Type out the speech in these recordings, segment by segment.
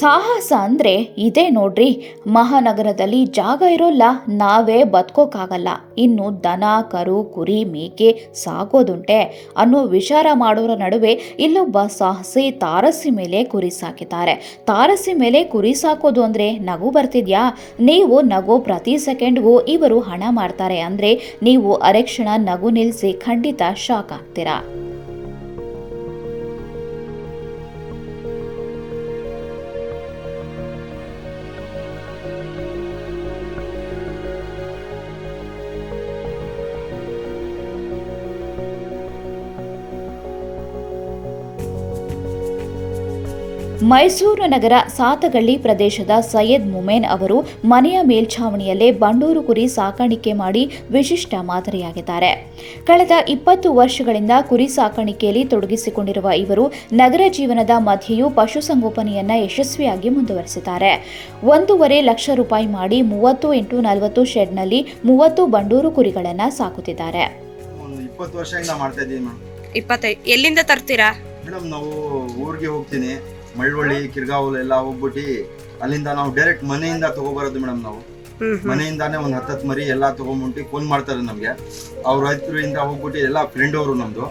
ಸಾಹಸ ಅಂದರೆ ಇದೇ ನೋಡ್ರಿ. ಮಹಾನಗರದಲ್ಲಿ ಜಾಗ ಇರೋಲ್ಲ, ನಾವೇ ಬದುಕೋಕ್ಕಾಗಲ್ಲ, ಇನ್ನು ದನ ಕರು ಕುರಿ ಮೇಕೆ ಸಾಕೋದುಂಟೆ ಅನ್ನೋ ವಿಚಾರ ಮಾಡೋರ ನಡುವೆ ಇಲ್ಲೊಬ್ಬ ಸಾಹಸಿ ತಾರಸಿ ಮೇಲೆ ಕುರಿ ಸಾಕಿದ್ದಾರೆ. ತಾರಸಿ ಮೇಲೆ ಕುರಿ ಸಾಕೋದು ಅಂದರೆ ನಗು ಬರ್ತಿದ್ಯಾ? ನೀವು ನಗೋ ಪ್ರತಿ ಸೆಕೆಂಡ್ಗೂ ಇವರು ಹಣ ಮಾಡ್ತಾರೆ ಅಂದರೆ ನೀವು ಅರೆಕ್ಷಣ ನಗು ನಿಲ್ಲಿಸಿ ಖಂಡಿತ ಶಾಕ್ ಆಗ್ತೀರಾ. ಮೈಸೂರು ನಗರ ಸಾತಗಳ್ಳಿ ಪ್ರದೇಶದ ಸೈಯದ್ ಮುಮೇನ್ ಅವರು ಮನೆಯ ಮೇಲ್ಛಾವಣಿಯಲ್ಲೇ ಬಂಡೂರು ಕುರಿ ಸಾಕಾಣಿಕೆ ಮಾಡಿ ವಿಶಿಷ್ಟ ಮಾದರಿಯಾಗಿದ್ದಾರೆ. ಕಳೆದ 20 ವರ್ಷಗಳಿಂದ ಕುರಿ ಸಾಕಾಣಿಕೆಯಲ್ಲಿ ತೊಡಗಿಸಿಕೊಂಡಿರುವ ಇವರು ನಗರ ಜೀವನದ ಮಧ್ಯೆಯೂ ಪಶುಸಂಗೋಪನೆಯನ್ನ ಯಶಸ್ವಿಯಾಗಿ ಮುಂದುವರೆಸಿದ್ದಾರೆ. 1.5 ಲಕ್ಷ ರೂಪಾಯಿ ಮಾಡಿ 30x40 ಶೆಡ್ನಲ್ಲಿ 30 ಬಂಡೂರು ಕುರಿಗಳನ್ನು ಸಾಕುತ್ತಿದ್ದಾರೆ. 20 ವರ್ಷದಿಂದ ಮಾಡ್ತಾ ಇದ್ದೀವಿ ಮೇಡಮ್. 25 ಎಲ್ಲಿಂದ ತರ್ತೀರಾ ಮೇಡಮ್? ನಾವು ಊರಿಗೆ ಹೋಗ್ತೀನಿ, ಮಳವಳ್ಳಿ ಕಿರ್ಗಾವಲ್ ಎಲ್ಲ ಹೋಗ್ಬಿಟ್ಟು ಅಲ್ಲಿಂದ ನಾವು ಡೈರೆಕ್ಟ್ ಮನೆಯಿಂದ ತಗೋಬರೋದು ಮೇಡಮ್. ನಾವು ಮನೆಯಿಂದಾನೇ ಒಂದು 10 ಮರಿ ಎಲ್ಲ ತಗೊಂಡ್ಬಿಟ್ಟು ಫೋನ್ ಮಾಡ್ತಾರೆ ನಮ್ಗೆ. ಅವ್ರ ರೈತರಿಂದ ಹೋಗ್ಬಿಟ್ಟು ಎಲ್ಲ ಫ್ರೆಂಡ್ ಅವರು ನಮ್ದು,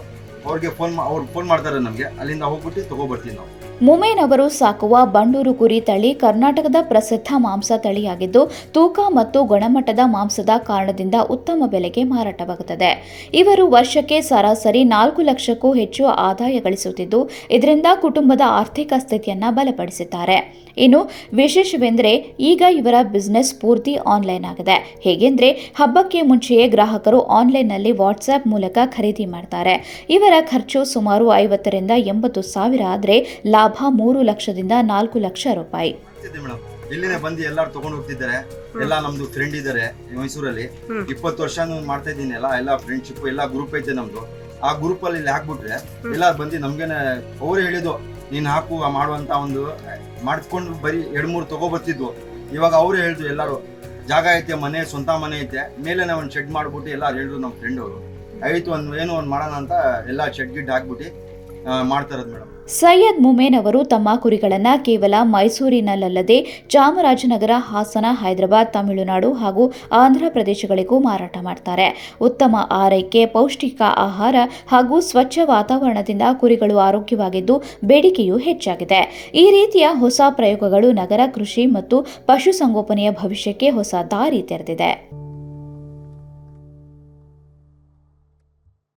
ಅವ್ರಿಗೆ ಫೋನ್ ಮಾಡ್ತಾರೆ ನಮ್ಗೆ, ಅಲ್ಲಿಂದ ಹೋಗ್ಬಿಟ್ಟು ತಗೋಬರ್ತೀವಿ ನಾವು. ಮುಮೇನ್ ಅವರು ಸಾಕುವ ಬಂಡೂರು ಕುರಿ ತಳಿ ಕರ್ನಾಟಕದ ಪ್ರಸಿದ್ಧ ಮಾಂಸ ತಳಿಯಾಗಿದ್ದು ತೂಕ ಮತ್ತು ಗುಣಮಟ್ಟದ ಮಾಂಸದ ಕಾರಣದಿಂದ ಉತ್ತಮ ಬೆಲೆಗೆ ಮಾರಾಟವಾಗುತ್ತದೆ. ಇವರು ವರ್ಷಕ್ಕೆ ಸರಾಸರಿ 4 ಲಕ್ಷಕ್ಕೂ ಹೆಚ್ಚು ಆದಾಯ ಗಳಿಸುತ್ತಿದ್ದು ಇದರಿಂದ ಕುಟುಂಬದ ಆರ್ಥಿಕ ಸ್ಥಿತಿಯನ್ನ ಬಲಪಡಿಸಿದ್ದಾರೆ. ಇನ್ನು ವಿಶೇಷವೆಂದರೆ ಈಗ ಇವರ ಬಿಸ್ನೆಸ್ ಪೂರ್ತಿ ಆನ್ಲೈನ್ ಆಗಿದೆ. ಹೇಗೆಂದ್ರೆ ಹಬ್ಬಕ್ಕೆ ಮುಂಚೆಯೇ ಗ್ರಾಹಕರು ಆನ್ಲೈನ್ನಲ್ಲಿ ವಾಟ್ಸ್ಆಪ್ ಮೂಲಕ ಖರೀದಿ ಮಾಡ್ತಾರೆ. ಇವರ ಖರ್ಚು ಸುಮಾರು 50 ರಿಂದ 80 ಸಾವಿರ ಆದರೆ ಲಾಭ 3 ಲಕ್ಷದಿಂದ 4 ಲಕ್ಷ ರೂಪಾಯಿ. ಇಲ್ಲಿನೇ ಬಂದು ಎಲ್ಲರೂ ತಗೊಂಡು ಹೋಗ್ತಿದ್ದಾರೆ. ಎಲ್ಲ ನಮ್ದು ಫ್ರೆಂಡ್ ಇದ್ದಾರೆ ಮೈಸೂರಲ್ಲಿ. 20 ವರ್ಷ ಮಾಡ್ತಾ ಇದ್ದೀನಿ. ಎಲ್ಲ ಫ್ರೆಂಡ್ಶಿಪ್ ಎಲ್ಲ ಗ್ರೂಪ್ ಐತೆ ನಮ್ದು. ಆ ಗ್ರೂಪ್ ಅಲ್ಲಿ ಹಾಕ್ಬಿಟ್ರೆ ಎಲ್ಲ ಬಂದು ನಮ್ಗೇನೆ ಅವ್ರು ಹೇಳಿದ್ದು, ನೀನ್ ಹಾಕು ಮಾಡುವಂತ ಒಂದು ಮಾಡ್ಕೊಂಡು ಬರೀ 2-3 ತಗೋಬರ್ತಿದ್ವು. ಇವಾಗ ಅವ್ರು ಹೇಳಿದ್ರು, ಎಲ್ಲರೂ ಜಾಗ ಐತೆ, ಮನೆ ಸ್ವಂತ ಮನೆ ಐತೆ, ಮೇಲೆ ಒಂದು ಶೆಡ್ ಮಾಡ್ಬಿಟ್ಟು ಎಲ್ಲ ಹೇಳಿದ್ರು ನಮ್ಮ ಫ್ರೆಂಡ್ ಅವರು. ಆಯ್ತು ಏನೋ ಒಂದು ಮಾಡೋಣ ಅಂತ ಎಲ್ಲ ಶೆಡ್ ಗಿಡ್ ಹಾಕ್ಬಿಟ್ಟು ಮಾಡ್ತಾರದು ಮೇಡಮ್. ಸೈಯದ್ ಮುಮೇನ್ ಅವರು ತಮ್ಮ ಕುರಿಗಳನ್ನು ಕೇವಲ ಮೈಸೂರಿನಲ್ಲದೆ ಚಾಮರಾಜನಗರ, ಹಾಸನ, ಹೈದರಾಬಾದ್, ತಮಿಳುನಾಡು ಹಾಗೂ ಆಂಧ್ರ ಪ್ರದೇಶಗಳಿಗೂ ಮಾರಾಟ ಮಾಡ್ತಾರೆ. ಉತ್ತಮ ಆರೈಕೆ, ಪೌಷ್ಟಿಕ ಆಹಾರ ಹಾಗೂ ಸ್ವಚ್ಛ ವಾತಾವರಣದಿಂದ ಕುರಿಗಳು ಆರೋಗ್ಯವಾಗಿದ್ದು ಬೇಡಿಕೆಯೂ ಹೆಚ್ಚಾಗಿದೆ. ಈ ರೀತಿಯ ಹೊಸ ಪ್ರಯೋಗಗಳು ನಗರ ಕೃಷಿ ಮತ್ತು ಪಶುಸಂಗೋಪನೆಯ ಭವಿಷ್ಯಕ್ಕೆ ಹೊಸ ದಾರಿ ತೆರೆದಿದೆ.